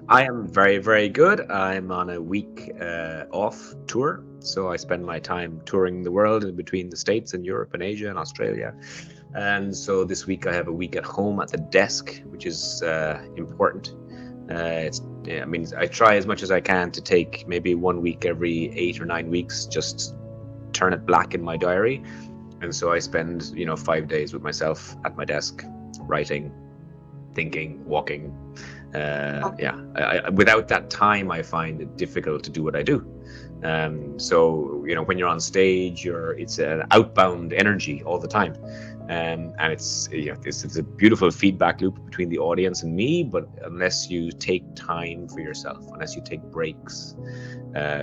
I am very, very good. I'm on a week off tour. So I spend my time touring the world in between the States and Europe and Asia and Australia. And so this week I have a week at home at the desk, which is important. Yeah, I mean, I try as much as I can to take maybe 1 week every 8 or 9 weeks, just turn it black in my diary. And so I spend, 5 days with myself at my desk, writing, thinking, walking. Yeah, without that time, I find it difficult to do what I do. So when you're on stage, it's an outbound energy all the time, and it's a beautiful feedback loop between the audience and me. But unless you take time for yourself, unless you take breaks,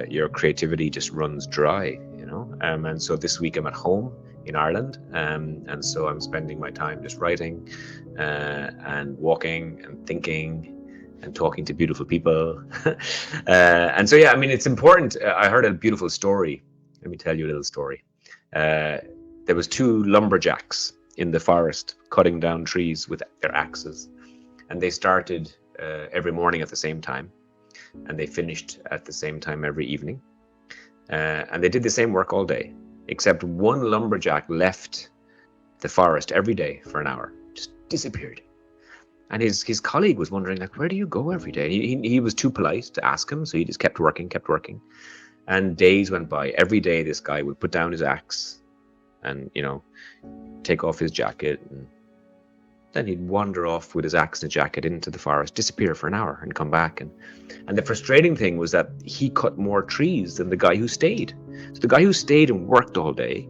your creativity just runs dry. And so this week I'm at home in Ireland, and so I'm spending my time just writing, and walking and thinking and talking to beautiful people. And so, yeah, I mean, it's important. I heard a beautiful story. Let me tell you a little story. There was two lumberjacks in the forest cutting down trees with their axes, and they started every morning at the same time, and they finished at the same time every evening. And they did the same work all day, except one lumberjack left the forest every day for an hour, just disappeared. And his colleague was wondering, like, where do you go every day? He was too polite to ask him, so he just kept working. And days went by. Every day this guy would put down his axe and, take off his jacket, and then he'd wander off with his axe and jacket into the forest, disappear for an hour and come back. And the frustrating thing was that he cut more trees than the guy who stayed. So the guy who stayed and worked all day,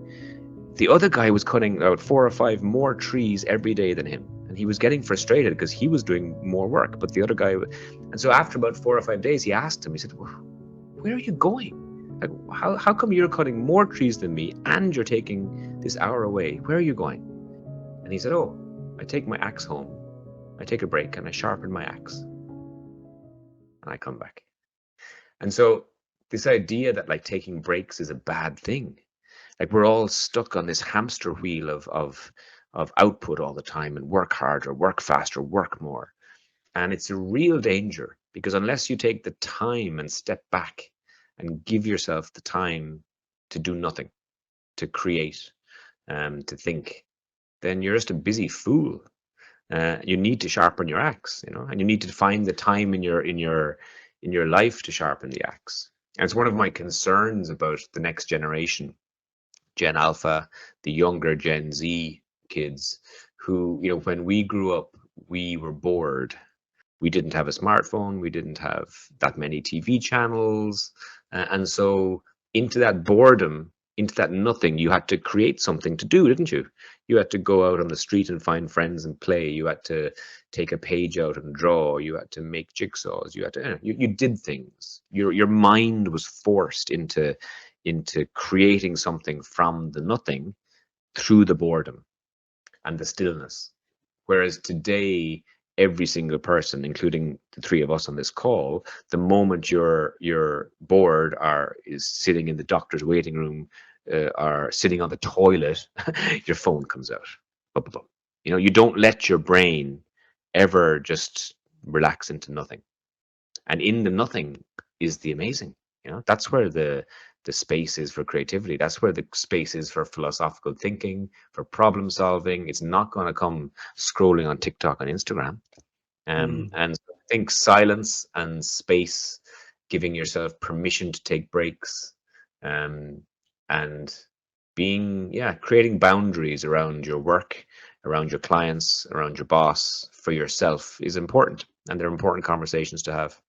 the other guy was cutting about 4 or 5 more trees every day than him. And he was getting frustrated because he was doing more work, but the other guy. And so after about 4 or 5 days, he asked him, he said, well, where are you going? Like, how come you're cutting more trees than me and you're taking this hour away? Where are you going? And he said, oh, I take my axe home. I take a break and I sharpen my axe. And I come back. And so this idea that like taking breaks is a bad thing. Like we're all stuck on this hamster wheel of output all the time, and work harder, work faster, work more. And it's a real danger, because unless you take the time and step back and give yourself the time to do nothing, to create, to think, then you're just a busy fool. You need to sharpen your axe, and you need to find the time in your life to sharpen the axe. And it's one of my concerns about the next generation, Gen Alpha, the younger Gen Z kids, who, when we grew up, we were bored. We didn't have a smartphone. We didn't have that many TV channels. And so into that boredom, into that nothing, you had to create something to do, didn't you? You had to go out on the street and find friends and play. You had to take a page out and draw. You had to make jigsaws. You had to, you did things. Your mind was forced into creating something from the nothing through the boredom and the stillness. Whereas today, every single person, including the three of us on this call, the moment you're bored or is sitting in the doctor's waiting room, or sitting on the toilet, your phone comes out. Bum, bum, bum. You don't let your brain ever just relax into nothing. And in the nothing is the amazing. That's where the space is for creativity. That's where the space is for philosophical thinking, for problem solving. It's not going to come scrolling on TikTok and Instagram. And so I think silence and space, giving yourself permission to take breaks, and creating boundaries around your work, around your clients, around your boss, for yourself, is important. And they're important conversations to have.